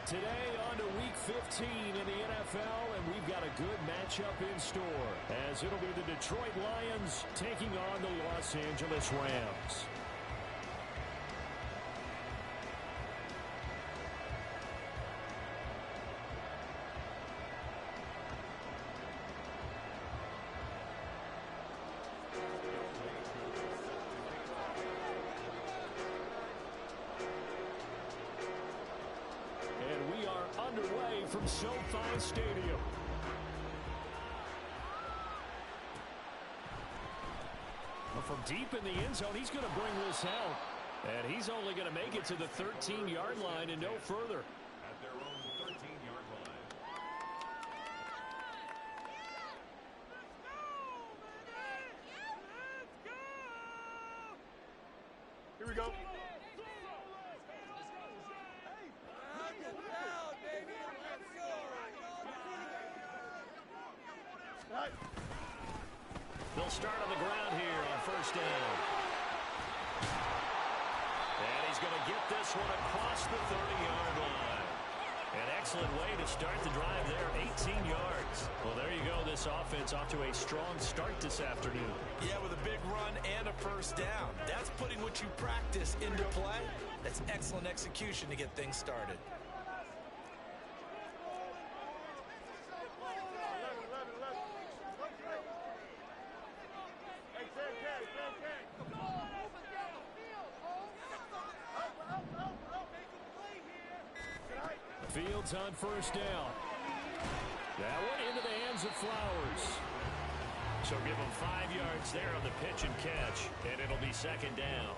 Today on to Week 15 in the NFL, and we've got a good matchup in store, as it'll be the Detroit Lions taking on the Los Angeles Rams. Underway from SoFi Stadium. Well, from deep in the end zone, he's going to bring this out. And he's only going to make it to the 13-yard line and no further. At their own 13-yard line. Here we go. They'll start on the ground here on first down. And he's going to get this one across the 30-yard line. An excellent way to start the drive there, 18 yards. Well, there you go. This offense off to a strong start this afternoon. Yeah, with a big run and a first down. That's putting what you practice into play. That's excellent execution to get things started. Fields on first down. That one into the hands of Flowers. So give him 5 yards there on the pitch and catch, and it'll be second down.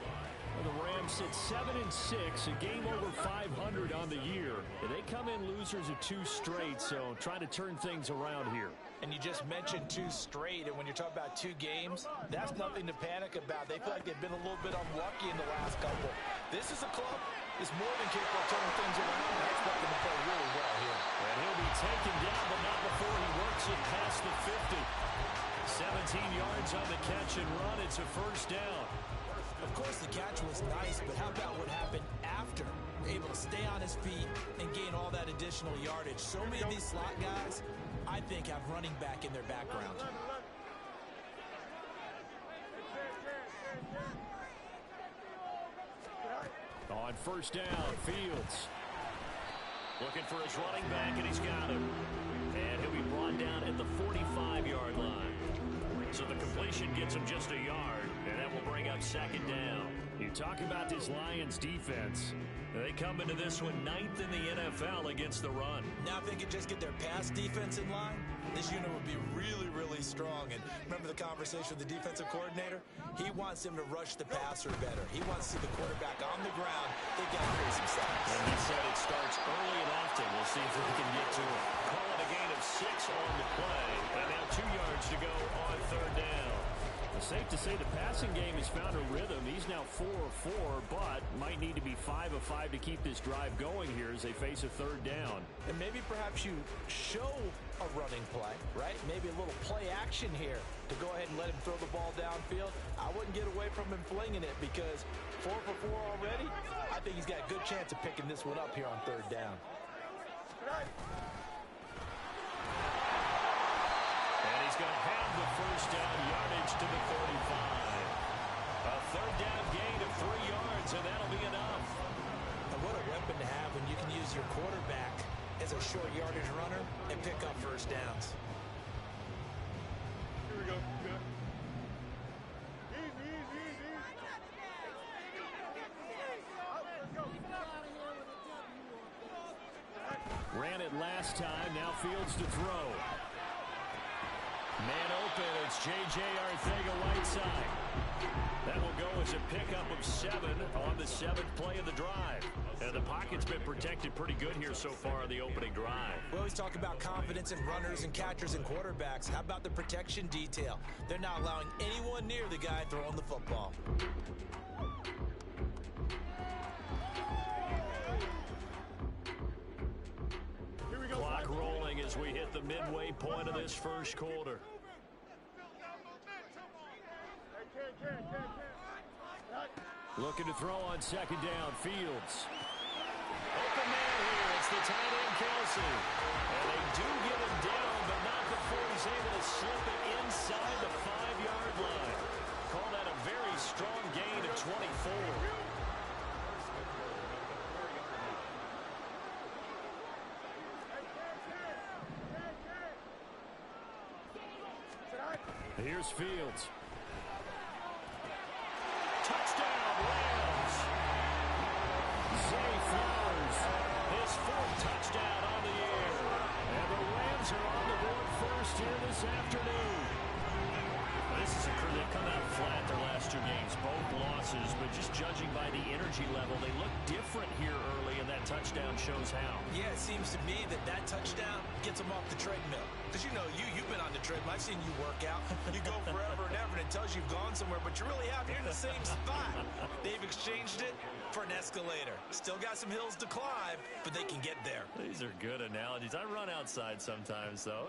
Well, the Rams sit 7-6, a game over 500 on the year. And they come in losers of 2 straight, so trying to turn things around here. And you just mentioned 2 straight, and when you're talking about 2 games, that's nothing to panic about. They feel like they've been a little bit unlucky in the last couple. This is a club that's more than capable of turning things around. I expect them to play really well here. And he'll be taken down, but not before he works it past the 50. 17 yards on the catch and run. It's a first down. Of course, the catch was nice, but how about what happened after? Able to stay on his feet and gain all that additional yardage. So many of these slot guys, I think, have running back in their background. On first down, Fields looking for his running back, and he's got him. And he'll be brought down at the 45-yard line. So the completion gets him just a yard, and that will bring up second down. You talk about this Lions defense. They come into this one 9th in the NFL against the run. Now, if they could just get their pass defense in line, this unit would be really, really strong. And remember the conversation with the defensive coordinator? He wants them to rush the passer better. He wants to see the quarterback on the ground. They've got to create some sacks. And he said it starts early and often. We'll see if we can get to it. Call it a gain of 6 on the play. And now 2 yards to go on third down. It's safe to say the passing game has found a rhythm. He's now 4 of 4, but might need to be 5 of 5 to keep this drive going here as they face a third down. And maybe perhaps you show a running play, right? Maybe a little play action here to go ahead and let him throw the ball downfield. I wouldn't get away from him flinging it because 4 for 4 already. I think he's got a good chance of picking this one up here on third down. And he's going to have the first down yardage to the 45. A third down gain of 3 yards, and that'll be enough. And what a weapon to have when you can use your quarterback as a short yardage runner and pick up first downs. Here we go. Good. Easy, easy, easy. Let's go. Ran it last time. Now Fields to throw. Man open. It's J.J. Arcega-Whiteside. That will go as a pickup of 7 on the 7th play of the drive. And the pocket's been protected pretty good here so far on the opening drive. We always talk about confidence in runners and catchers and quarterbacks. How about the protection detail? They're not allowing anyone near the guy throwing the football. Here we go. Clock rolling as we hit the midway point of this first quarter. Looking to throw on second down. Fields. Open man here. It's the tight end, Kelsey. And they do get him down, but not before he's able to slip it inside the 5-yard line. Call that a very strong gain of 24. Here's Fields. Touchdown, Rams. Zay Flowers, his 4th touchdown on the year. And the Rams are on the board first here this afternoon. This is a crew that come out flat their last 2 games, both losses, but just judging by the energy level, they look different here early, and that touchdown shows how. Yeah, it seems to me that touchdown gets them off the treadmill. Because, you've been on the treadmill. I've seen you work out. You go forever and ever, and it tells you've gone somewhere, but you really have. You're in the same spot. They've exchanged it for an escalator. Still got some hills to climb, but they can get there. These are good analogies. I run outside sometimes, though.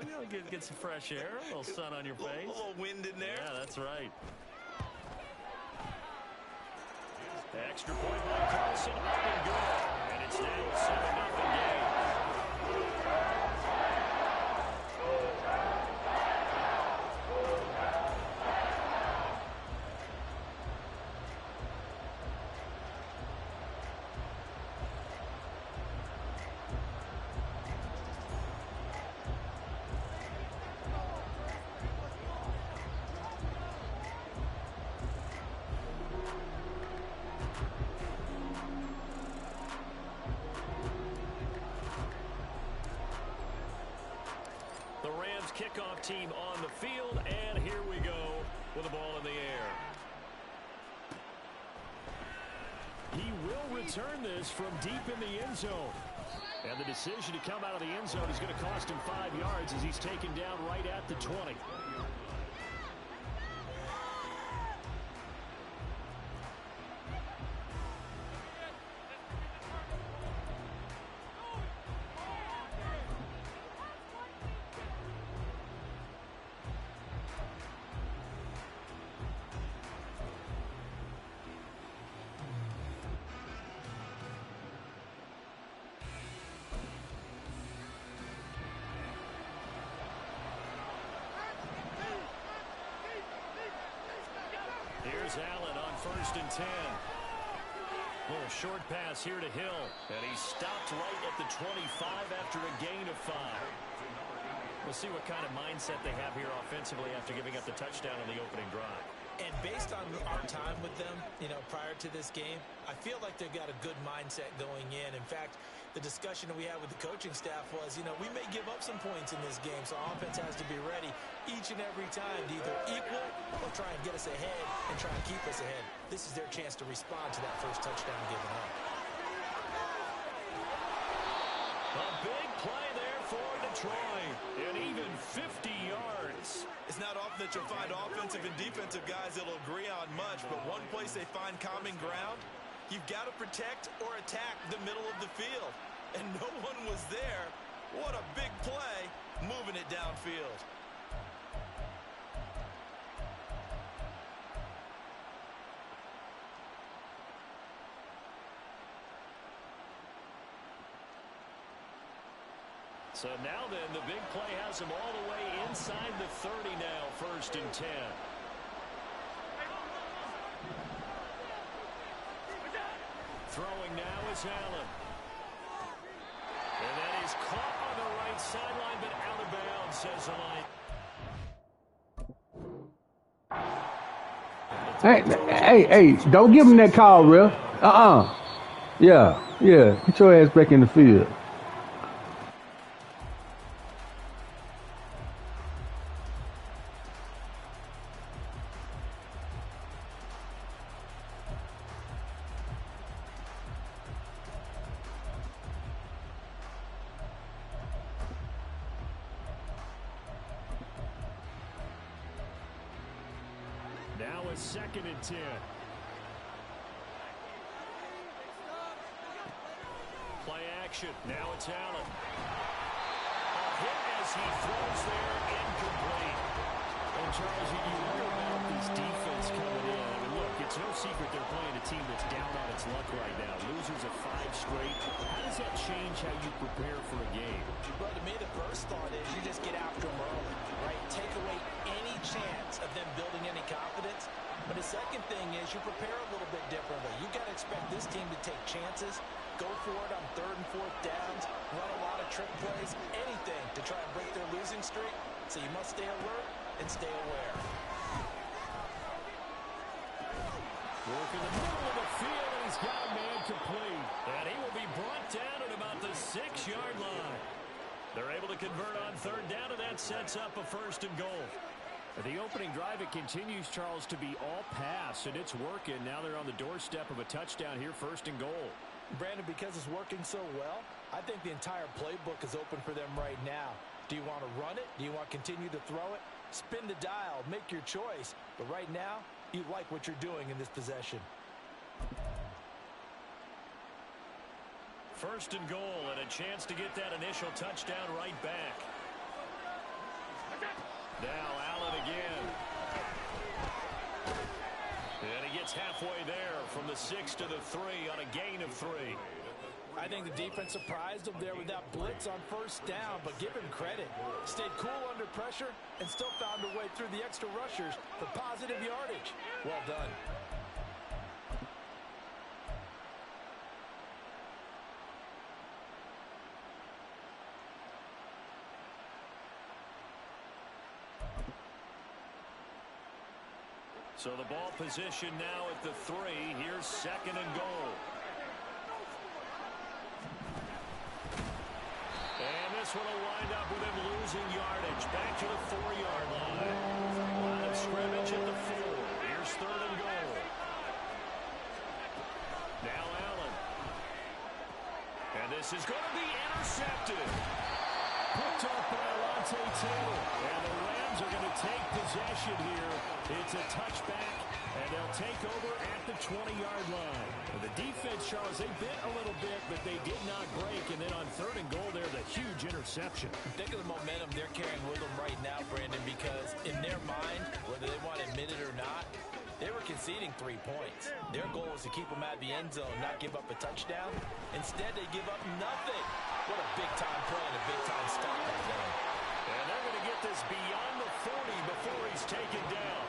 Get some fresh air, a little sun on your face. A little wind in there. Yeah, that's right. Extra point by Carlson, up and good. And it's now a 7-0 game. The Rams kickoff team on the field, and here we go with the ball in the air. He will return this from deep in the end zone. And the decision to come out of the end zone is going to cost him 5 yards as he's taken down right at the 20. Here's Allen on 1st and 10. Little short pass here to Hill. And he stopped right at the 25 after a gain of 5. We'll see what kind of mindset they have here offensively after giving up the touchdown on the opening drive. And based on our time with them, prior to this game, I feel like they've got a good mindset going in. In fact, the discussion that we had with the coaching staff was, we may give up some points in this game, so offense has to be ready each and every time to either equal or try and get us ahead and try and keep us ahead. This is their chance to respond to that first touchdown given up. A big play there for Detroit, and even 50 yards. It's not often that you'll find offensive and defensive guys that'll agree on much, but one place they find common ground, you've got to protect or attack the middle of the field. And no one was there. What a big play, moving it downfield. So now then, the big play has him all the way inside the 30 now, 1st and 10. Throwing now is Allen. And that is caught on the right sideline, but out of bounds, says the line. Hey, don't give him that call, Real. Yeah. Get your ass back in the field. Now a 2nd and 10. Play action. Now it's Allen. A hit as he throws there, incomplete. And Charles, you wonder about this defense coming in. I mean, look, it's no secret they're playing a team that's down on its luck right now. Losers of 5 straight. How does that change how you prepare for a game? Well, to me, the first thought is you just get after them early, right? Take away any chance of them building any confidence. But the second thing is you prepare a little bit differently. You got to expect this team to take chances, go for it on 3rd and 4th downs, run a lot of trick plays, anything to try and break their losing streak. So you must stay alert and stay aware. Work in the middle of the field, and he's got a man complete. And he will be brought down at about the 6-yard line. They're able to convert on 3rd down, and that sets up a 1st and goal. The opening drive, it continues, Charles, to be all pass, and it's working. Now they're on the doorstep of a touchdown here, 1st and goal. Brandon, because it's working so well, I think the entire playbook is open for them right now. Do you want to run it? Do you want to continue to throw it? Spin the dial, make your choice. But right now, you like what you're doing in this possession. 1st and goal, and a chance to get that initial touchdown right back. Now Allen again. And he gets halfway there from the 6 to the 3 on a gain of 3. I think the defense surprised him there with that blitz on 1st down, but give him credit. Stayed cool under pressure and still found a way through the extra rushers for positive yardage. Well done. So the ball position now at the 3. Here's 2nd and goal. And this one will wind up with him losing yardage. Back to the 4-yard line. Line of scrimmage at the 4. Here's 3rd and goal. Now Allen. And this is going to be intercepted. Picked up by Alontae Taylor. And the Rams are going to take possession here. It's a touchback, and they'll take over at the 20-yard line. And the defense, Charles, they bit a little bit, but they did not break. And then on 3rd and goal, there's a huge interception. Think of the momentum they're carrying with them right now, Brandon, because in their mind, whether they want to admit it or not, they were conceding 3 points. Their goal was to keep them out of the end zone, not give up a touchdown. Instead, they give up nothing. What a big-time play and a big-time stop by them. And they're going to get this beyond the 40 before he's taken down.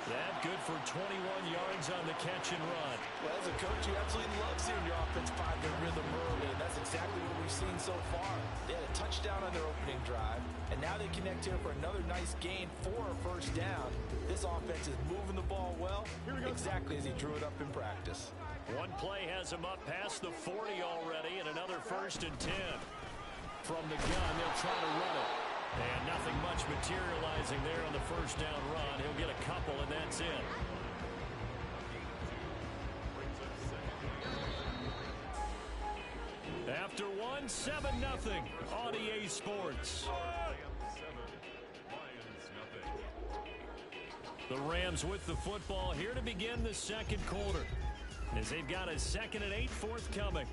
That good for 21 yards on the catch and run. Well, as a coach, you absolutely love seeing your offense find their rhythm early, and that's exactly what we've seen so far. They had a touchdown on their opening drive, and now they connect here for another nice gain for a 1st down. This offense is moving the ball well, exactly as he drew it up in practice. One play has him up past the 40 already, and another 1st and 10. From the gun, they'll try to run it. And nothing much materializing there on the 1st down run. He'll get a couple, and that's it. After one, 7-0 on EA Sports. The Rams with the football here to begin the 2nd quarter, as they've got a 2nd and 8 forthcoming.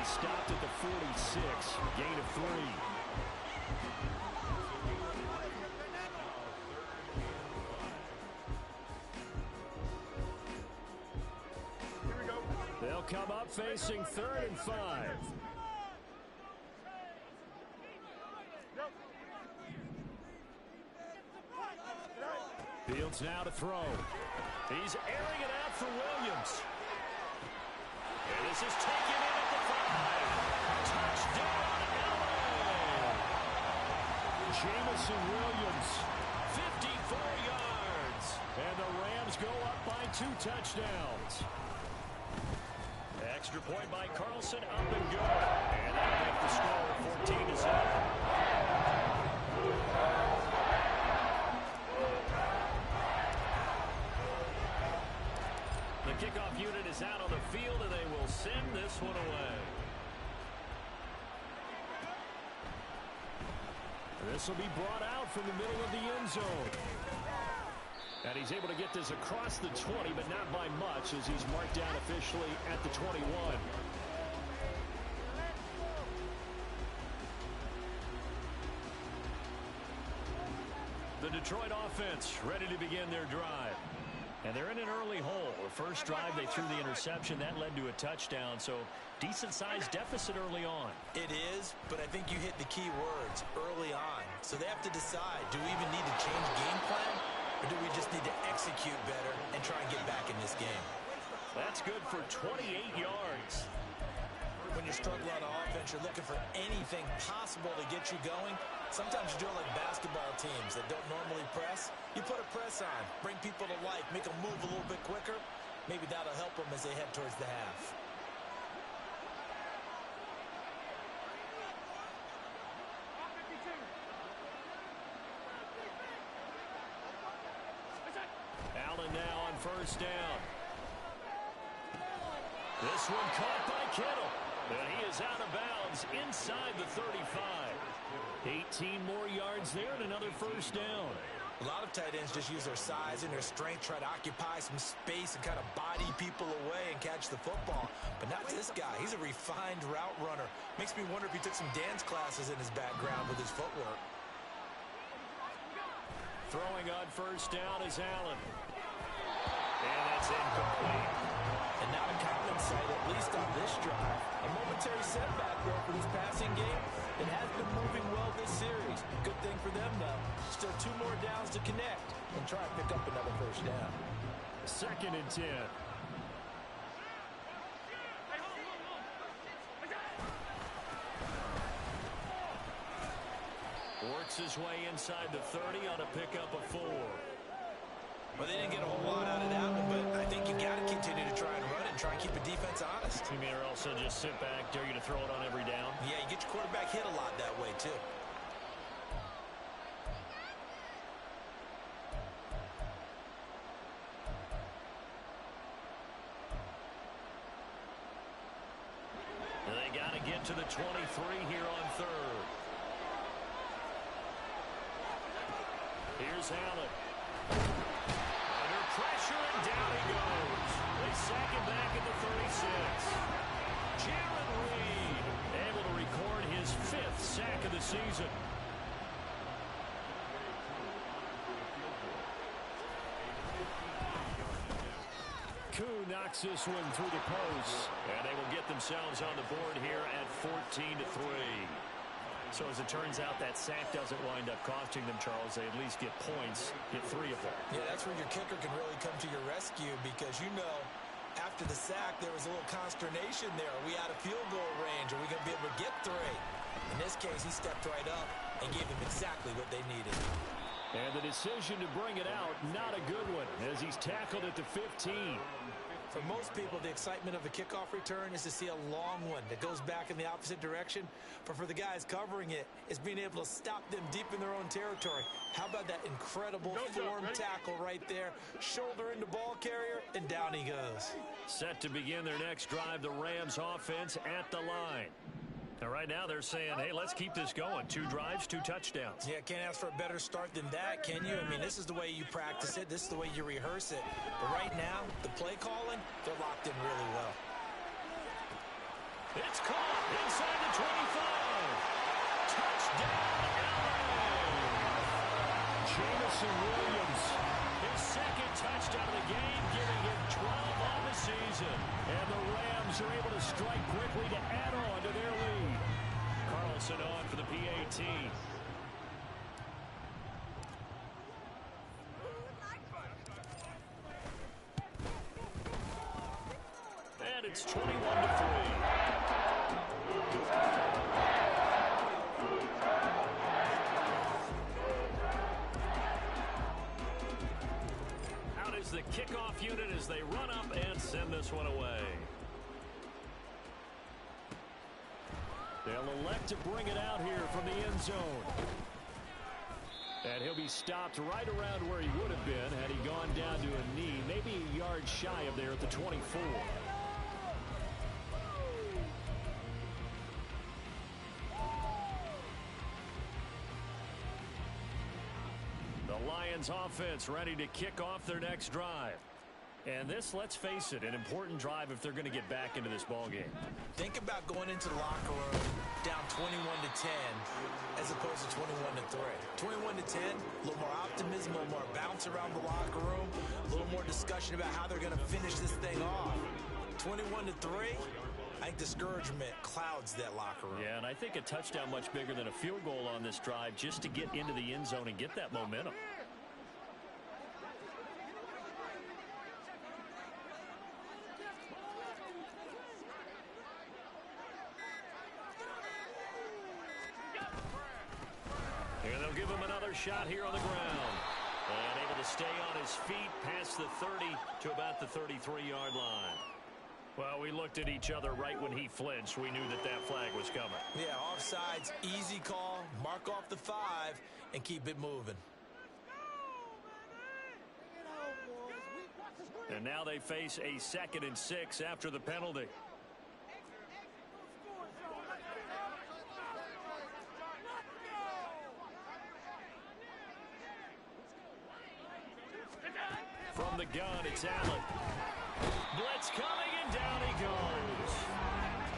Stopped at the 46, gain of 3. They'll come up facing 3rd and 5. Fields now to throw. He's airing it out for Williams. And this is taken in at the 5. Touchdown, LA! Jamison Williams, 54 yards. And the Rams go up by 2 touchdowns. Extra point by Carlson, up and good. And that'll make the score 14-7. The kickoff unit is out on the field, and they will send this one away. This will be brought out from the middle of the end zone. And he's able to get this across the 20, but not by much, as he's marked down officially at the 21. The Detroit offense ready to begin their drive. And they're in an early hole. The first drive, they threw the interception. That led to a touchdown, so decent-sized deficit early on. It is, but I think you hit the key words, early on. So they have to decide, do we even need to change game plan, or do we just need to execute better and try and get back in this game? That's good for 28 yards. When you're struggling on offense, you're looking for anything possible to get you going. Sometimes you do it like basketball teams that don't normally press. You put a press on, bring people to life, make them move a little bit quicker. Maybe that'll help them as they head towards the half. Allen now on first down. This one caught by Kittle. And he is out of bounds inside the 35. 18 more yards there and another first down. A lot of tight ends just use their size and their strength, try to occupy some space and kind of body people away and catch the football. But not this guy. He's a refined route runner. Makes me wonder if he took some dance classes in his background with his footwork. Throwing on first down is Allen. And that's incomplete. And not a common sight, at least on this drive. A momentary setback there for this passing game. It has been moving well this series. Good thing for them, though. Still 2 more downs to connect and try and pick up another first down. 2nd and 10. Works his way inside the 30 on a pickup of 4. Well, they didn't get a whole lot out of that one, but I think you got to continue to try and run it and try and keep the defense honest. You mean, or also just sit back, dare you to throw it on every down? Yeah, you get your quarterback hit a lot that way, too. They got to get to the 23 here on 3rd. Here's Allen. Under pressure, and down he goes. They sack him back at the 36. Jaron Reed able to record his 5th sack of the season. Koo knocks this one through the post, and they will get themselves on the board here at 14-3. So as it turns out, that sack doesn't wind up costing them, Charles. They at least get points, get 3 of them. Yeah, that's where your kicker can really come to your rescue because, you know, after the sack, there was a little consternation there. Are we out of field goal range? Are we going to be able to get 3? In this case, he stepped right up and gave them exactly what they needed. And the decision to bring it out, not a good one, as he's tackled at the 15. For most people, the excitement of a kickoff return is to see a long one that goes back in the opposite direction. But for the guys covering it, it's being able to stop them deep in their own territory. How about that incredible form tackle right there? Shoulder into ball carrier, and down he goes. Set to begin their next drive, the Rams offense at the line. And right now they're saying, hey, let's keep this going. 2 drives, 2 touchdowns. Yeah, can't ask for a better start than that, can you? I mean, this is the way you practice it. This is the way you rehearse it. But right now, the play calling, they're locked in really well. It's caught inside the 25. Touchdown, Allen. Jameson Williams, his 2nd touchdown of the game, giving him 12 on the season. And the Rams are able to strike quickly to add on to their lead. Carlson on for the PAT. And it's 21-3. Out is the kickoff unit as they run up and send this one away. They'll elect to bring it out here from the end zone. And he'll be stopped right around where he would have been had he gone down to a knee. Maybe a yards shy of there at the 24. The Lions offense ready to kick off their next drive. And this, let's face it, an important drive if they're going to get back into this ballgame. Think about going into the locker room down 21-10 as opposed to 21-3. 21-10, a little more optimism, a little more bounce around the locker room, a little more discussion about how they're going to finish this thing off. 21-3, I think discouragement clouds that locker room. Yeah, and I think a touchdown much bigger than a field goal on this drive just to get into the end zone and get that momentum. And they'll give him another shot here on the ground. And able to stay on his feet past the 30 to about the 33-yard line. Well, we looked at each other right when he flinched. We knew that that flag was coming. Yeah, offsides, easy call, mark off the 5, and keep it moving. And now they face a 2nd and 6 after the penalty. From the gun, it's Allen. Blitz coming, and down he goes.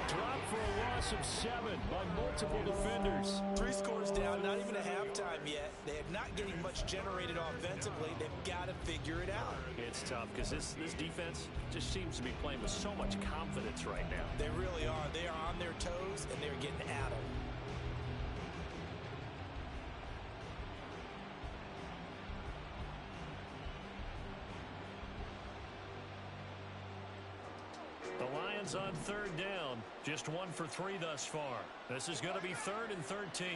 Dropped for a loss of 7 by multiple defenders. 3 scores down, not even a halftime yet. They are not getting much generated offensively. They've got to figure it out. It's tough because this defense just seems to be playing with so much confidence right now. They really are. They are on their toes, and they're getting at them. The Lions on 3rd down. Just 1 for 3 thus far. This is going to be 3rd and 13.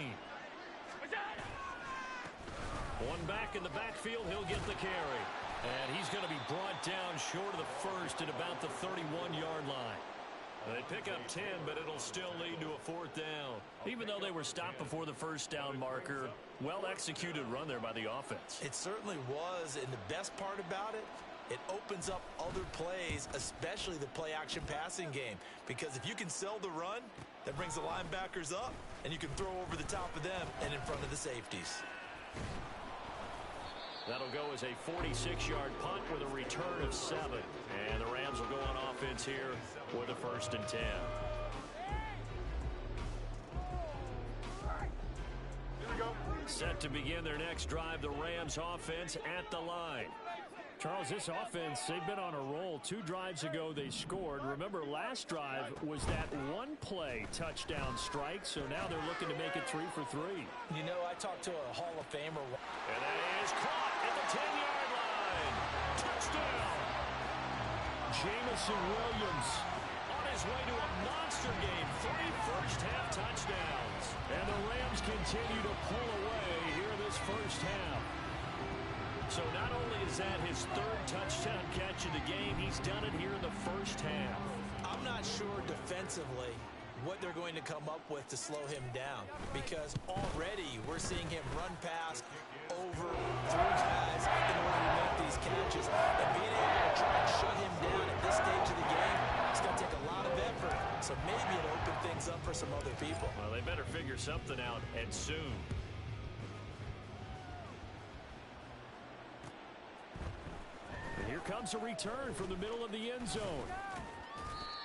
One back in the backfield. He'll get the carry. And he's going to be brought down short of the first at about the 31-yard line. They pick up 10, but it'll still lead to a 4th down. Even though they were stopped before the first down marker, well-executed run there by the offense. It certainly was, and the best part about it, it opens up other plays, especially the play-action passing game. Because if you can sell the run, that brings the linebackers up, and you can throw over the top of them and in front of the safeties. That'll go as a 46-yard punt with a return of 7. And the Rams will go on offense here with a 1st and 10. Set to begin their next drive, the Rams offense at the line. Charles, this offense, they've been on a roll. 2 drives ago, they scored. Remember, last drive was that one-play touchdown strike, so now they're looking to make it 3 for 3. You know, I talked to a Hall of Famer. And that is caught at the 10-yard line. Touchdown. Jamison Williams on his way to a monster game. 3 first-half touchdowns. And the Rams continue to pull away here in this first half. So not only is that his 3rd touchdown catch of the game, he's done it here in the first half. I'm not sure defensively what they're going to come up with to slow him down, because already we're seeing him run past, over, through guys in order to make these catches. And being able to try and shut him down at this stage of the game, it's going to take a lot of effort. So maybe it'll open things up for some other people. Well, they better figure something out, and soon. Here comes a return from the middle of the end zone.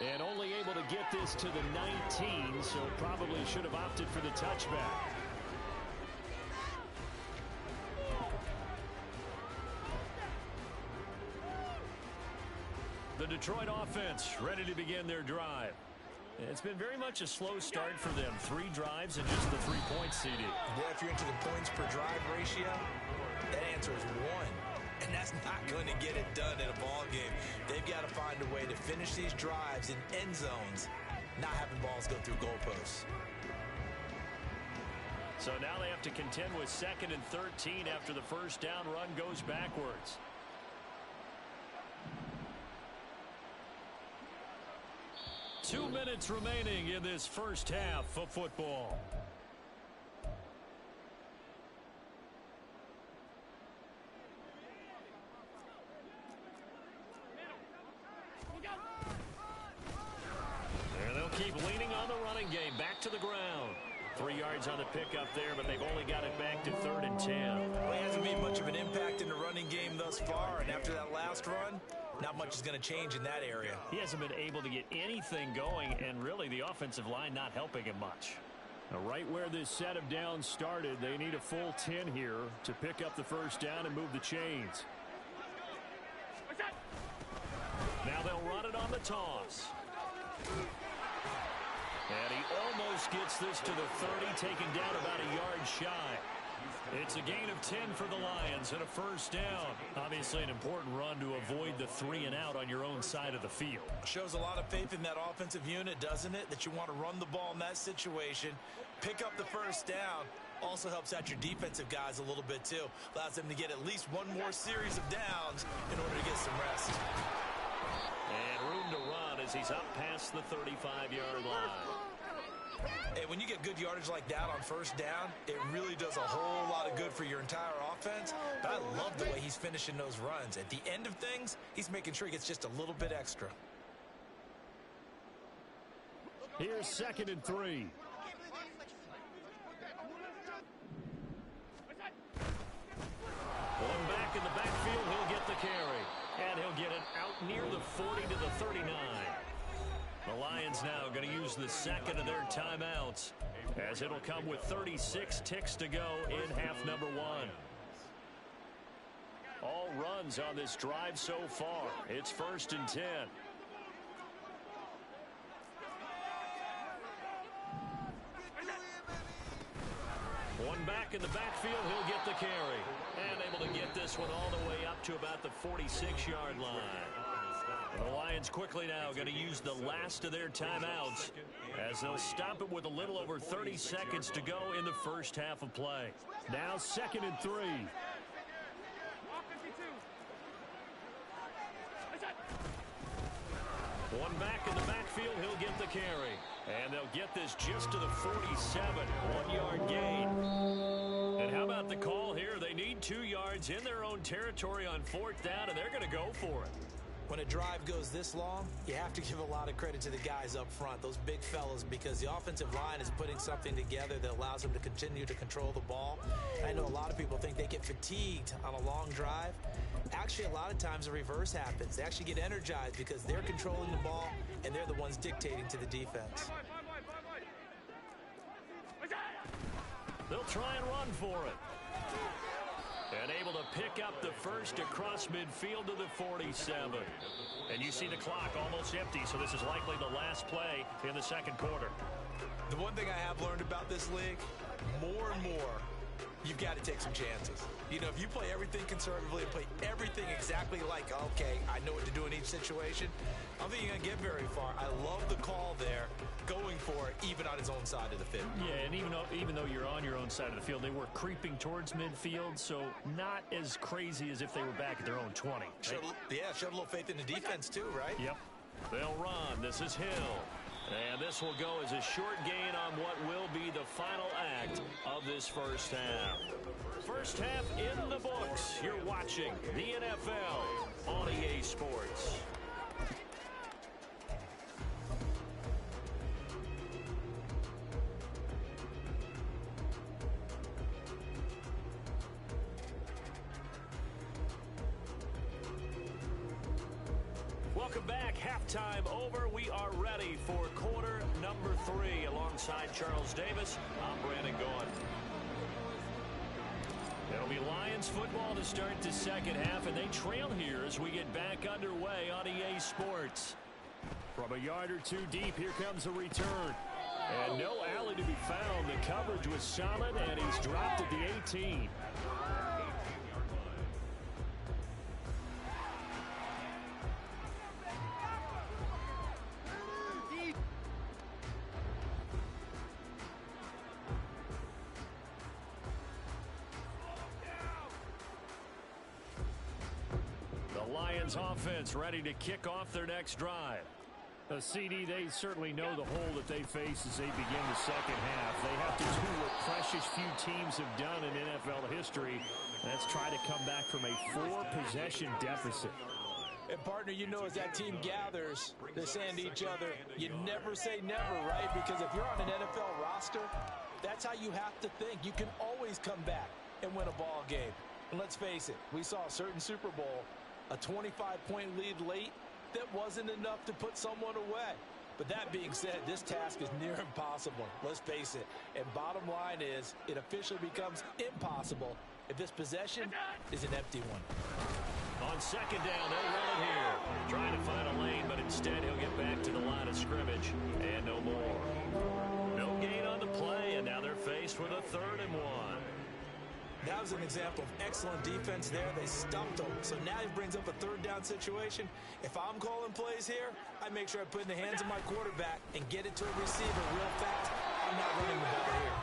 And only able to get this to the 19, so probably should have opted for the touchback. The Detroit offense ready to begin their drive. It's been very much a slow start for them. 3 drives and just the 3 points, CD. Yeah, if you're into the points per drive ratio, that answer is 1. And that's not going to get it done in a ball game. They've got to find a way to finish these drives in end zones, not having balls go through goalposts. So now they have to contend with 2nd and 13 after the first down run goes backwards. Two minutes remaining in this first half of football. And they'll keep leaning on the running game. Back to the ground. 3 yards on the pickup there, but they've only got it back to 3rd and 10. Well, he hasn't made much of an impact in the running game thus far, and after that last run, not much is going to change in that area. He hasn't been able to get anything going, and really the offensive line not helping him much. Now, right where this set of downs started, they need a full 10 here to pick up the first down and move the chains. Now they'll run it on the toss. And he almost gets this to the 30, taken down about a yard shy. It's a gain of 10 for the Lions and a first down. Obviously an important run to avoid the 3 and out on your own side of the field. Shows a lot of faith in that offensive unit, doesn't it? That you want to run the ball in that situation, pick up the first down. Also helps out your defensive guys a little bit too. Allows them to get at least one more series of downs in order to get some rest. And room to run as he's up past the 35-yard line. And when you get good yardage like that on first down, it really does a whole lot of good for your entire offense. But I love the way he's finishing those runs. At the end of things, he's making sure he gets just a little bit extra. Here's 2nd and 3. One back in the backfield, he'll get the carry. And he'll get it out near the 40 to the 39. The Lions now going to use the second of their timeouts, as it'll come with 36 ticks to go in half number 1. All runs on this drive so far. It's 1st and 10. One back in the backfield, he'll get the carry. And able to get this one all the way up to about the 46-yard line. The Lions quickly now going to use the last of their timeouts as they'll stop it with a little over 30 seconds to go in the first half of play. Now 2nd and 3. One back in the backfield, he'll get the carry. And they'll get this just to the 47, 1-yard gain. And how about the call here? They need 2 yards in their own territory on 4th down, and they're going to go for it. When a drive goes this long, you have to give a lot of credit to the guys up front, those big fellas, because the offensive line is putting something together that allows them to continue to control the ball. I know a lot of people think they get fatigued on a long drive. Actually, a lot of times the reverse happens. They actually get energized because they're controlling the ball and they're the ones dictating to the defense. They'll try and run for it. And able to pick up the first across midfield to the 47. And you see the clock almost empty, so this is likely the last play in the second quarter. The one thing I have learned about this league, more and more, you've got to take some chances. You know, if you play everything conservatively and play everything exactly like, okay, I know what to do in each situation, I don't think you're going to get very far. I love the call there, going for it, even on his own side of the field. Yeah, and even though you're on your own side of the field, they were creeping towards midfield, so not as crazy as if they were back at their own 20. Right? Showed a little faith in the defense too, right? Yep. They'll run. This is Hill. And this will go as a short gain on what will be the final act of this first half. First half in the books. You're watching the NFL on EA Sports. Welcome back. Halftime over. We are ready for quarter number 3. Alongside Charles Davis, I'm Brandon Gaughan. It'll be Lions football to start the second half, and they trail here as we get back underway on EA Sports. From a yard or 2 deep, here comes a return. And no alley to be found. The coverage was solid, and he's dropped at the 18. Lions offense ready to kick off their next drive. CD, they certainly know the hole that they face as they begin the second half. They have to do what precious few teams have done in NFL history. That's try to come back from a 4-possession deficit. And, partner, you know, as that team gathers, they're saying to each other, you never say never, right? Because if you're on an NFL roster, that's how you have to think. You can always come back and win a ball game. And let's face it, we saw a certain Super Bowl, a 25-point lead late that wasn't enough to put someone away. But that being said, this task is near impossible. Let's face it. And bottom line is, it officially becomes impossible if this possession is an empty one. On second down, they'll run it here. Trying to find a lane, but instead he'll get back to the line of scrimmage. And no more. No gain on the play, and now they're faced with a 3rd and 1. That was an example of excellent defense there. They stumped him. So now he brings up a 3rd down situation. If I'm calling plays here, I make sure I put it in the hands of my quarterback and get it to a receiver real fast. I'm not running the ball here.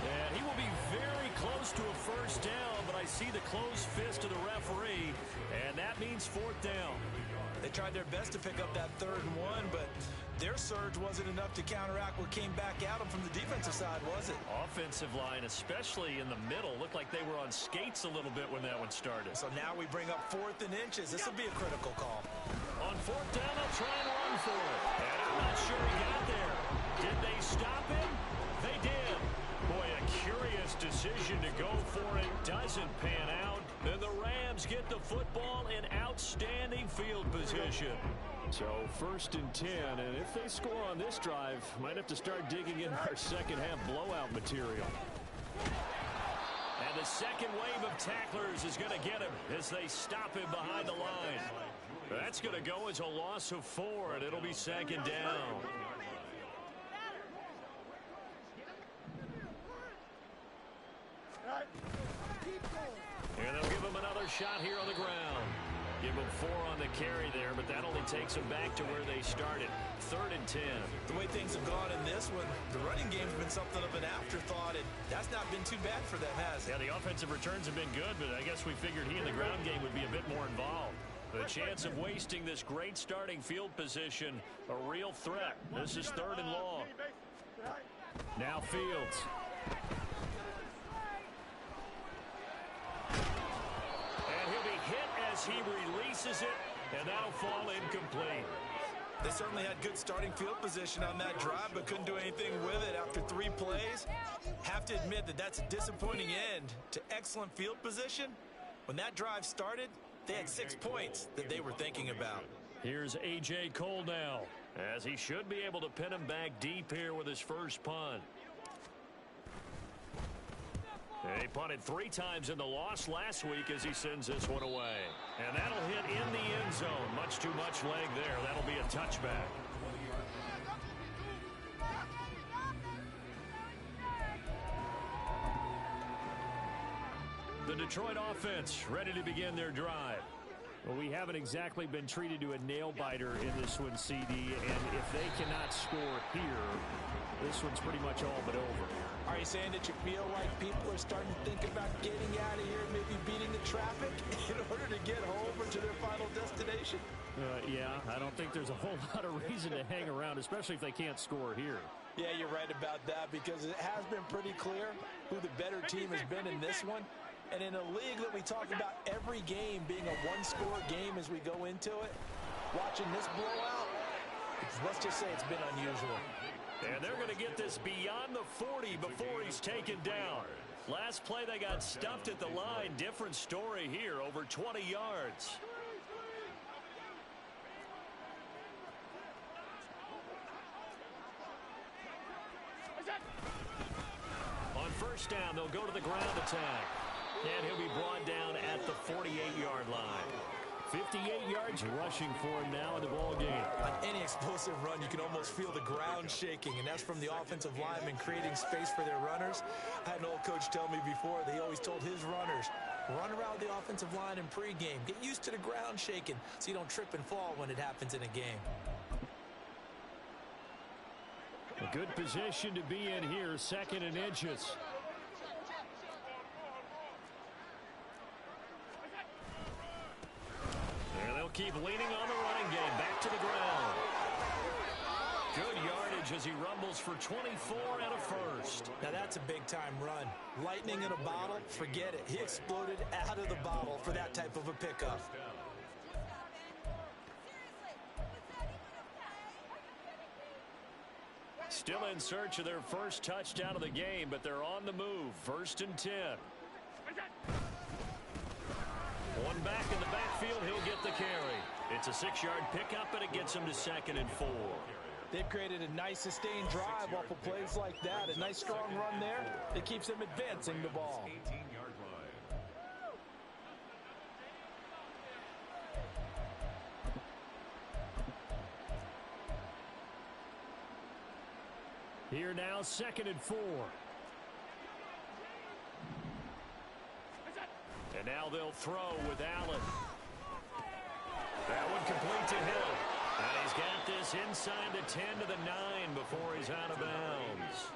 And he will be very close to a 1st down, but I see the closed fist of the referee, and that means 4th down. They tried their best to pick up that 3rd and 1, but their surge wasn't enough to counteract what came back at them from the defensive side, was it? Offensive line, especially in the middle, looked like they were on skates a little bit when that one started. So now we bring up 4th and inches. This will be a critical call. On 4th down, they'll try and run for it. And I'm not sure he got there. Did they stop him? They did. Boy, a curious decision to go for it. Doesn't pan out. Then the Rams get the football in outstanding field position. So 1st and 10, and if they score on this drive, might have to start digging in our second half blowout material. And the second wave of tacklers is going to get him as they stop him behind the line. That's going to go as a loss of 4, and it'll be 2nd down. And they'll give him another shot here on the ground. Give them 4 on the carry there, but that only takes them back to where they started. 3rd and 10. The way things have gone in this one, the running game's been something of an afterthought, and that's not been too bad for them, has it? Yeah, the offensive returns have been good, but I guess we figured he in the ground game would be a bit more involved. The chance of wasting this great starting field position, a real threat. This is 3rd and long. Now Fields. And he'll be hit as he releases it, and that'll fall incomplete. They certainly had good starting field position on that drive, but couldn't do anything with it after 3 plays. Have to admit that that's a disappointing end to excellent field position. When that drive started, they had 6 points that they were thinking about. Here's A.J. Cole now, as he should be able to pin him back deep here with his first punt. He punted 3 times in the loss last week as he sends this one away. And that'll hit in the end zone. Much too much leg there. That'll be a touchback. The Detroit offense ready to begin their drive. Well, we haven't exactly been treated to a nail-biter in this one, CD, and if they cannot score here, this one's pretty much all but over. Are you saying that you feel like people are starting to think about getting out of here, maybe beating the traffic in order to get home or to their final destination? Yeah, I don't think there's a whole lot of reason to hang around, especially if they can't score here. Yeah, you're right about that, because it has been pretty clear who the better team has been in this one. And in a league that we talk about every game being a one-score game as we go into it, watching this blowout, let's just say it's been unusual. And they're going to get this beyond the 40 before he's taken down. Last play, they got stuffed at the line. Different story here, over 20 yards. On 1st down, they'll go to the ground attack. And he'll be brought down at the 48-yard line. 58 yards rushing for him now in the ball game. On any explosive run, you can almost feel the ground shaking, and that's from the offensive linemen creating space for their runners. I had an old coach tell me before, they always told his runners, run around the offensive line in pregame. Get used to the ground shaking so you don't trip and fall when it happens in a game. A good position to be in here, 2nd and inches. And they'll keep leaning on the running game. Back to the ground. Good yardage as he rumbles for 24 and a first. Now that's a big-time run. Lightning in a bottle, forget it. He exploded out of the bottle for that type of a pickup. Still in search of their first touchdown of the game, but they're on the move. 1st and 10. One back in the backfield, he'll get the carry. It's a 6-yard pickup, and it gets him to 2nd and 4. They've created a nice sustained drive off of plays like that. A nice strong run there. It keeps them advancing the ball. 18-yard line. Here now, 2nd and 4. And now they'll throw with Allen. That one complete to Hill. And he's got this inside the 10 to the 9 before he's out of bounds.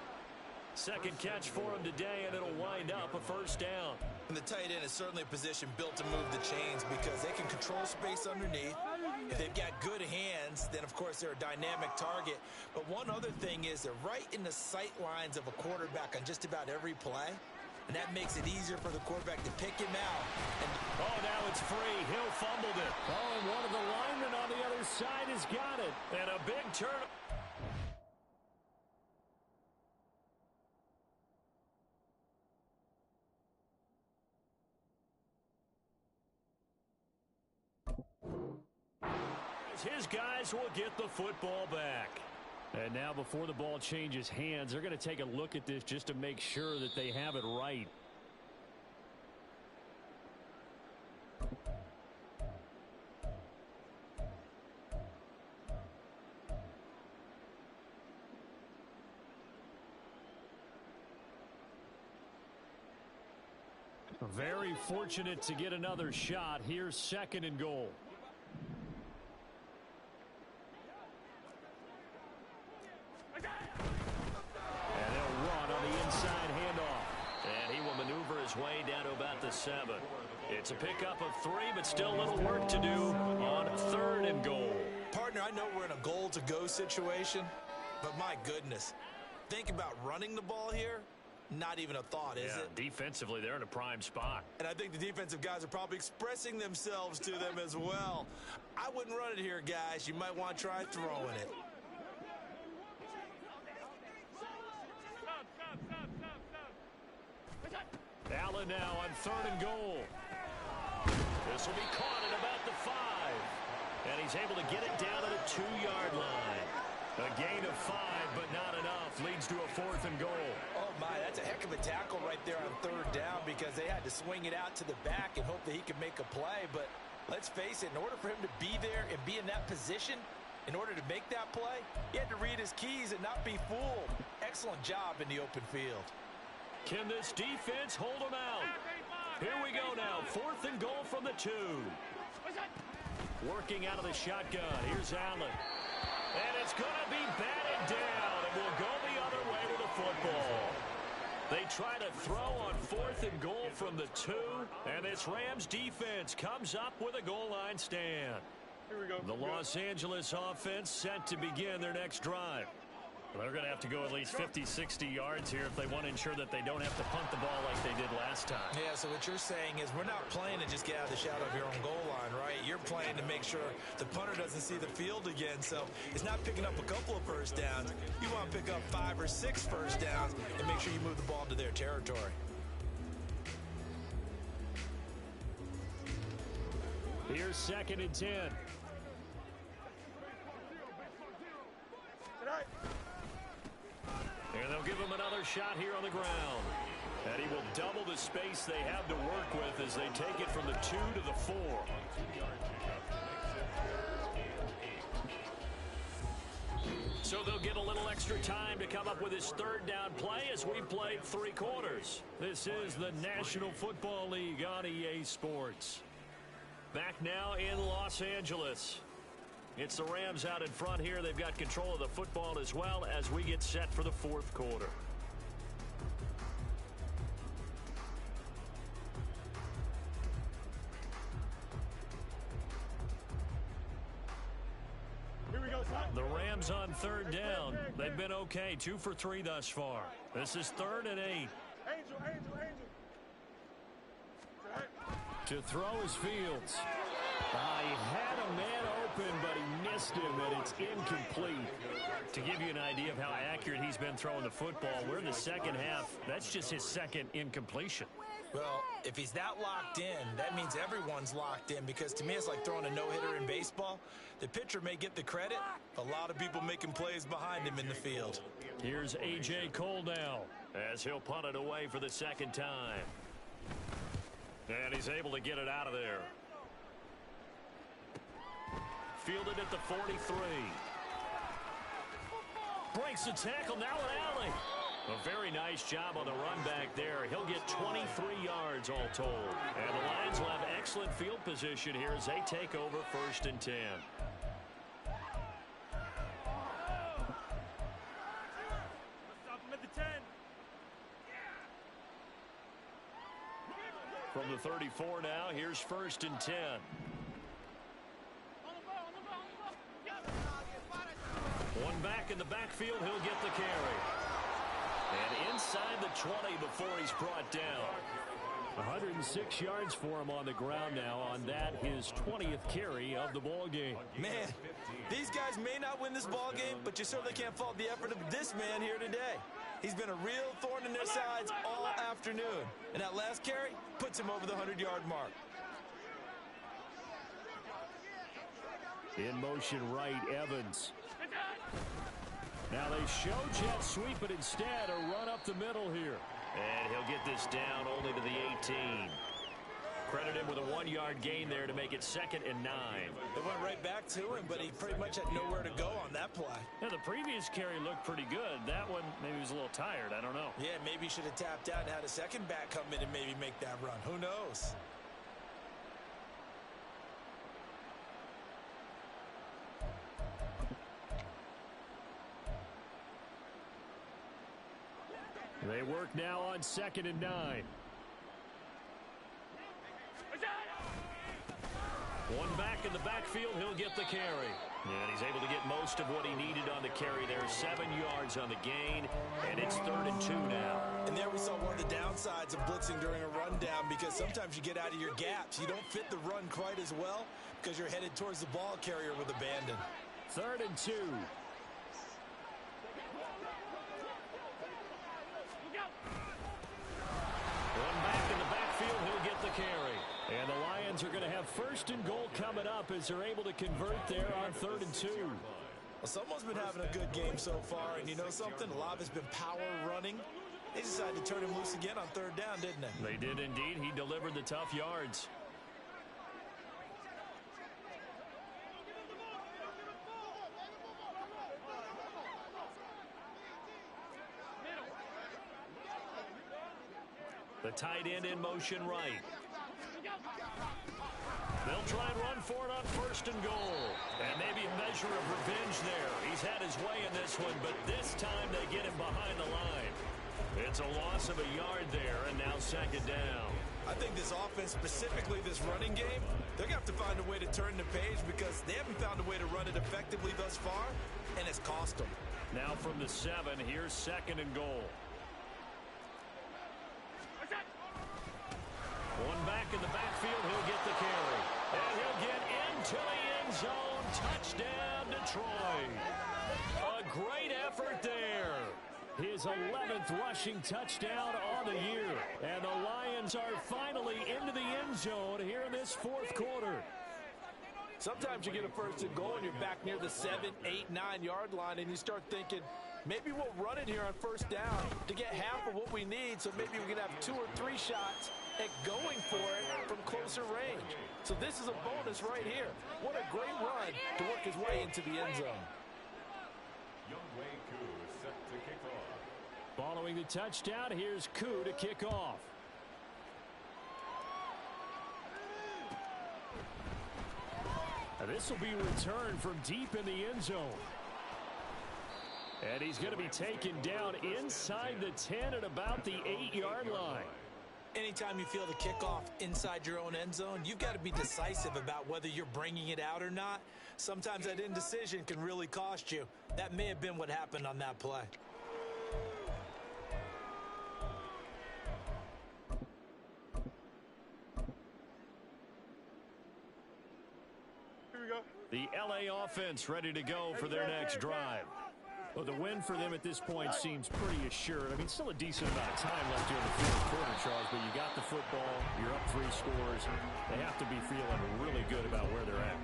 Second catch for him today, and it'll wind up a 1st down. And the tight end is certainly a position built to move the chains because they can control space underneath. If they've got good hands, then, of course, they're a dynamic target. But one other thing is they're right in the sight lines of a quarterback on just about every play. And that makes it easier for the quarterback to pick him out. Oh, now it's free. Hill fumbled it. Oh, and one of the linemen on the other side has got it. And a big turn. His guys will get the football back. And now before the ball changes hands, they're going to take a look at this just to make sure that they have it right. Very fortunate to get another shot. Here's 2nd and goal. Way down to about the 7. It's a pickup of 3, but still a little work to do on 3rd and goal. Partner, I know we're in a goal-to-go situation, but my goodness, think about running the ball here. Not even a thought, is it? Defensively, they're in a prime spot. And I think the defensive guys are probably expressing themselves to them as well. I wouldn't run it here, guys. You might want to try throwing it. Allen now on 3rd and goal. This will be caught at about the 5. And he's able to get it down to the 2-yard line. A gain of 5, but not enough. Leads to a 4th and goal. Oh, my, that's a heck of a tackle right there on 3rd down because they had to swing it out to the back and hope that he could make a play. But let's face it, in order for him to be there and be in that position, in order to make that play, he had to read his keys and not be fooled. Excellent job in the open field. Can this defense hold them out? Here we go now. 4th and goal from the 2. Working out of the shotgun. Here's Allen. And it's going to be batted down. And will go the other way to the football. They try to throw on 4th and goal from the 2. And this Rams defense comes up with a goal line stand. Here we go. The Los Angeles offense set to begin their next drive. They're going to have to go at least 50, 60 yards here if they want to ensure that they don't have to punt the ball like they did last time. Yeah, so what you're saying is we're not playing to just get out of the shadow of your own goal line, right? You're playing to make sure the punter doesn't see the field again. So it's not picking up a couple of first downs. You want to pick up 5 or 6 first downs and make sure you move the ball into their territory. Here's 2nd and 10. And they'll give him another shot here on the ground. And he will double the space they have to work with as they take it from the 2 to the 4. So they'll get a little extra time to come up with his 3rd down play as we played 3 quarters. This is the National Football League on EA Sports. Back now in Los Angeles. It's the Rams out in front here. They've got control of the football as well as we get set for the 4th quarter. Here we go, son. The Rams on 3rd down. They've been okay. 2 for 3 thus far. This is 3rd and 8. Angel. To throw is Fields. He had a man open, but he missed him, and it's incomplete. To give you an idea of how accurate he's been throwing the football, we're in the second half. That's just his second incompletion. Well, if he's that locked in, that means everyone's locked in, because to me it's like throwing a no-hitter in baseball. The pitcher may get the credit. A lot of people making plays behind him in the field. Here's A.J. Cole now as he'll punt it away for the second time. And he's able to get it out of there. Fielded at the 43. Breaks the tackle, now an alley. A very nice job on the run back there. He'll get 23 yards all told. And the Lions will have excellent field position here as they take over 1st and 10. Stop him at the 10. From the 34 now, here's 1st and 10. One back in the backfield, he'll get the carry. And inside the 20 before he's brought down. 106 yards for him on the ground now on that, his 20th carry of the ball game. Man, these guys may not win this ball game, but you certainly can't fault the effort of this man here today. He's been a real thorn in their sides all afternoon. And that last carry puts him over the 100-yard mark. In motion right, Evans. Now they show jet sweep, but instead a run up the middle here. And he'll get this down only to the 18. Credit him with a 1-yard gain there to make it 2nd and 9. They went right back to him, but he pretty much had nowhere to go on that play. Now the previous carry looked pretty good. That one, maybe he was a little tired. I don't know. Yeah, maybe he should have tapped out and had a second back come in and maybe make that run. Who knows? They work now on 2nd and 9. One back in the backfield, he'll get the carry. And he's able to get most of what he needed on the carry there. 7 yards on the gain, and it's 3rd and 2 now. And there we saw one of the downsides of blitzing during a rundown, because sometimes you get out of your gaps. You don't fit the run quite as well because you're headed towards the ball carrier with abandon. 3rd and 2. One back in the backfield, he'll get the carry. And the Lions are going to have 1st and goal coming up as they're able to convert there on 3rd and 2. Well, someone's been having a good game so far, and you know something? A lot has been power running. They decided to turn him loose again on 3rd down, didn't they? They did indeed. He delivered the tough yards. The tight end in motion right. They'll try and run for it on 1st and goal. And maybe a measure of revenge there. He's had his way in this one, but this time they get him behind the line. It's a loss of a yard there, and now 2nd down. I think this offense, specifically this running game, they're going to have to find a way to turn the page, because they haven't found a way to run it effectively thus far, and it's cost them. Now from the 7, here's 2nd and goal. One back in the backfield, he'll get the carry. And he'll get into the end zone. Touchdown, Detroit. A great effort there. His 11th rushing touchdown on the year. And the Lions are finally into the end zone here in this 4th quarter. Sometimes you get a 1st and goal and you're back near the 7, 8, 9-yard line, and you start thinking, maybe we'll run it here on 1st down to get half of what we need, so maybe we can have 2 or 3 shots at going for it from closer range. So this is a bonus right here. What a great run to work his way into the end zone. Younghoe Koo is set to kick off. Following the touchdown, here's Koo to kick off. Now this will be returned from deep in the end zone. And he's going to be taken down inside the 10 at about the 8-yard line. Anytime you feel the kickoff inside your own end zone, you've got to be decisive about whether you're bringing it out or not. Sometimes that indecision can really cost you. That may have been what happened on that play. Here The LA offense ready to go for their next drive. Well, the win for them at this point seems pretty assured. I mean, still a decent amount of time left here in the fourth quarter, Charles, but you got the football, you're up 3 scores. They have to be feeling really good about where they're at.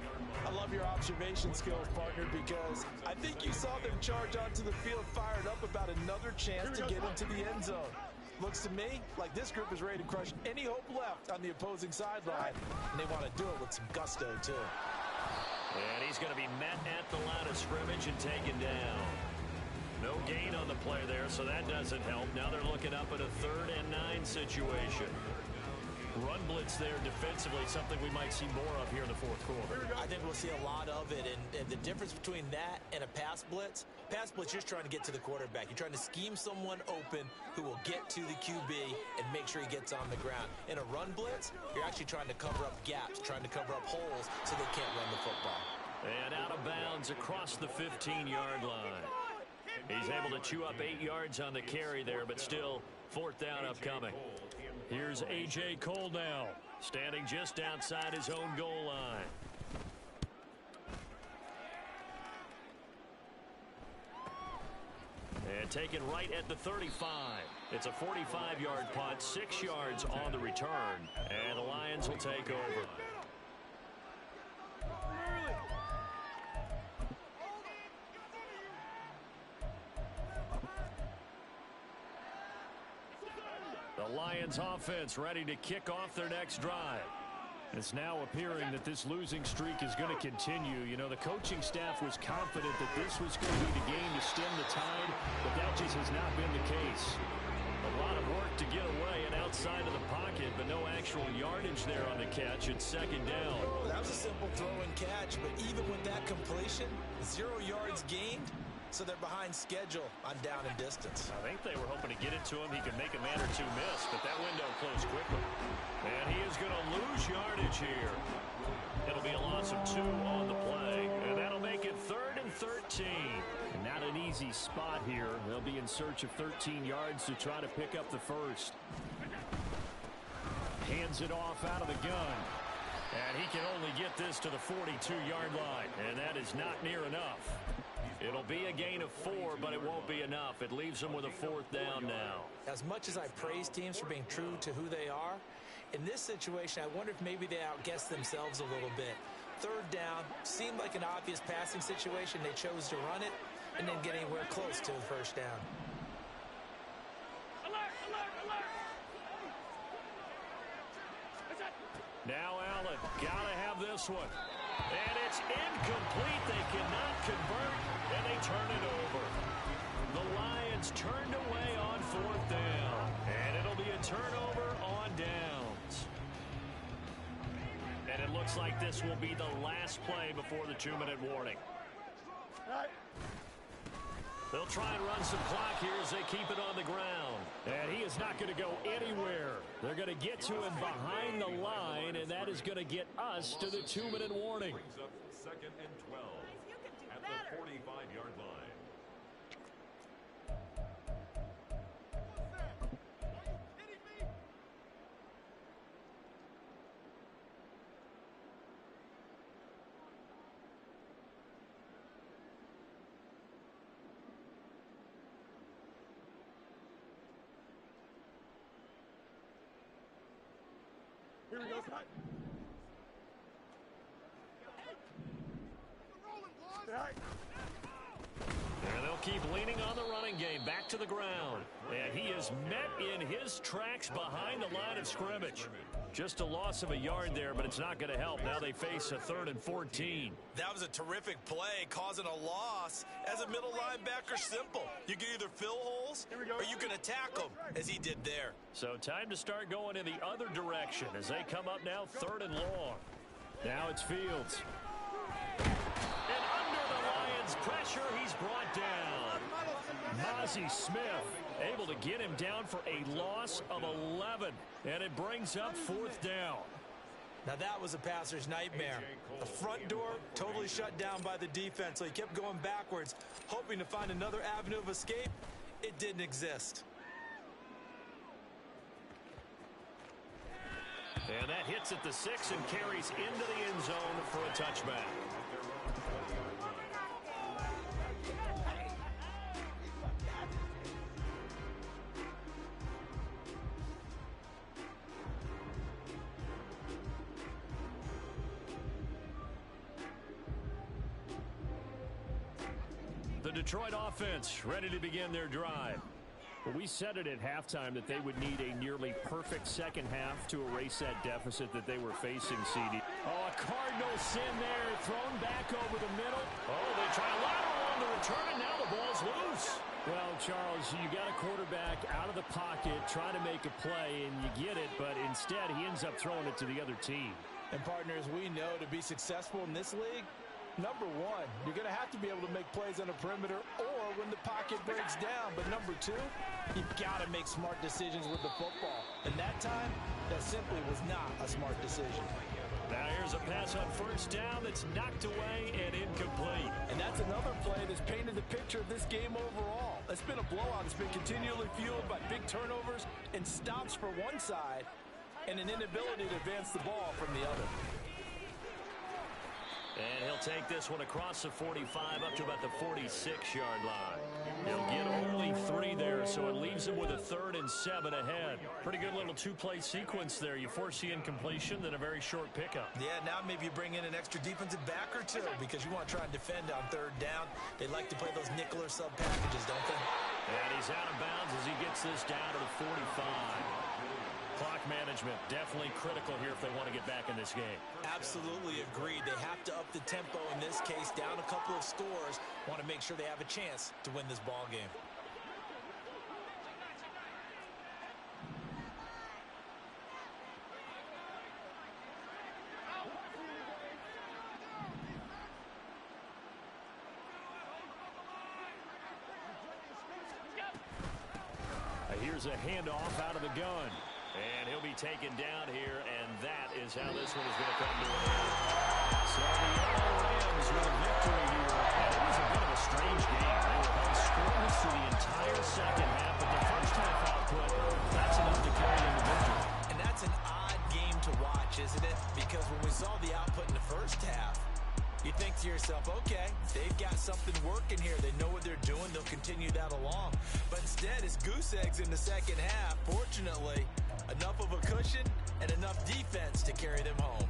I love your observation skills, partner, because I think you saw them charge onto the field fired up about another chance to get into the end zone. Looks to me like this group is ready to crush any hope left on the opposing sideline, and they want to do it with some gusto, too. And he's going to be met at the line of scrimmage and taken down. No gain on the play there, so that doesn't help. Now they're looking up at a 3rd and 9 situation. Run blitz there defensively, something we might see more of here in the fourth quarter. I think we'll see a lot of it, and the difference between that and a pass blitz, you're just trying to get to the quarterback. You're trying to scheme someone open who will get to the QB and make sure he gets on the ground. In a run blitz, you're actually trying to cover up gaps, trying to cover up holes so they can't run the football. And out of bounds across the 15-yard line. He's able to chew up 8 yards on the carry there, but still 4th down upcoming. Here's A.J. Cole now, standing just outside his own goal line. And taken right at the 35. It's a 45-yard punt, 6 yards on the return, and the Lions will take over. The Lions offense ready to kick off their next drive. It's now appearing that this losing streak is going to continue. You know, the coaching staff was confident that this was going to be the game to stem the tide, but that just has not been the case. A lot of work to get away and outside of the pocket, but no actual yardage there on the catch. It's 2nd down. That was a simple throw and catch, but even with that completion, 0 yards gained. So they're behind schedule on down and distance. I think they were hoping to get it to him. He could make a man or 2 miss, but that window closed quickly. And he is going to lose yardage here. It'll be a loss of 2 on the play, and that'll make it 3rd and 13. And not an easy spot here. They'll be in search of 13 yards to try to pick up the first. Hands it off out of the gun. And he can only get this to the 42-yard line, and that is not near enough. It'll be a gain of 4, but it won't be enough. It leaves them with a 4th down now. As much as I praise teams for being true to who they are, in this situation, I wonder if maybe they outguessed themselves a little bit. 3rd down seemed like an obvious passing situation. They chose to run it and didn't get anywhere close to the 1st down. Alert, alert, alert! Now Allen, gotta have this one. And it's incomplete. They cannot convert, and they turn it over. The Lions turned away on 4th down, and it'll be a turnover on downs. And it looks like this will be the last play before the 2-minute warning. They'll try and run some clock here as they keep it on the ground. And he is not going to go anywhere. They're going to get to him behind the line, and that is going to get us to the 2-minute warning. Brings up 2nd and 12 at the 45-yard line. Here we go, cut. And they'll keep leaning on the running game back to the ground. And he is met in his tracks behind the line of scrimmage. Just a loss of a yard there, but it's not going to help. Now they face a 3rd and 14. That was a terrific play, causing a loss. As a middle linebacker, simple. You can either fill holes or you can attack them, as he did there. So time to start going in the other direction as they come up now 3rd and long. Now it's Fields. And under the Lions' pressure, he's brought down. Mazi Smith able to get him down for a loss of 11. And it brings up 4th down. Now that was a passer's nightmare. The front door totally shut down by the defense, so he kept going backwards, hoping to find another avenue of escape. It didn't exist. And that hits at the 6 and carries into the end zone for a touchback. The Detroit offense ready to begin their drive. Well, we said it at halftime that they would need a nearly perfect second half to erase that deficit that they were facing, CD. Oh, a Cardinal sin there, thrown back over the middle. Oh, they try a lateral on the return, and now the ball's loose. Well, Charles, you got a quarterback out of the pocket trying to make a play, and you get it, but instead he ends up throwing it to the other team. And partners, we know to be successful in this league, number one, you're going to have to be able to make plays on the perimeter or when the pocket breaks down. But number two, you've got to make smart decisions with the football. And that time, that simply was not a smart decision. Now here's a pass on first down that's knocked away and incomplete. And that's another play that's painted the picture of this game overall. It's been a blowout. It's been continually fueled by big turnovers and stops for one side and an inability to advance the ball from the other. And he'll take this one across the 45 up to about the 46-yard line. He'll get only 3 there, so it leaves him with a 3rd and 7 ahead. Pretty good little 2-play sequence there. You force the incompletion, then a very short pickup. Yeah, now maybe you bring in an extra defensive back or two because you want to try and defend on 3rd down. They like to play those nickel or sub packages, don't they? And he's out of bounds as he gets this down to the 45. Clock management definitely critical here if they want to get back in this game. Absolutely agreed. They have to up the tempo in this case, down a couple of scores. Want to make sure they have a chance to win this ball game. Here's a handoff out of the gun. And he'll be taken down here, and that is how this one is going to come to an end. So the LA Rams with a victory here. And it was a bit of a strange game. They were held scoreless through the entire second half, but the first half output, that's enough to carry them to victory. And that's an odd game to watch, isn't it? Because when we saw the output in the first half, you think to yourself, okay, they've got something working here. They know what they're doing. They'll continue that along. But instead, it's goose eggs in the second half. Fortunately, enough of a cushion and enough defense to carry them home.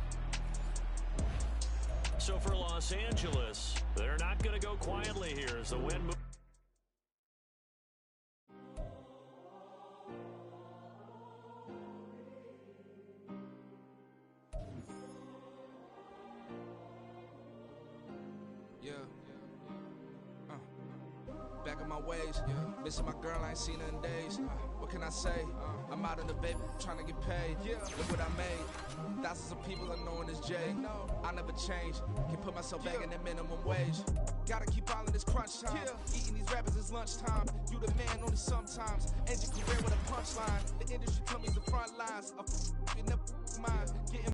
So for Los Angeles, they're not going to go quietly here as the wind moves. Back in my ways, missing my girl, I ain't seen her in days. What can I say? I'm out in the baby, trying to get paid. Look what I made. Thousands of people I know in this J. I never change. Can put myself back in that minimum wage. Gotta keep all in this crunch time. Eating these rappers is lunchtime. You the man only sometimes. End your career with a punchline. The industry coming the front lines. You never mind.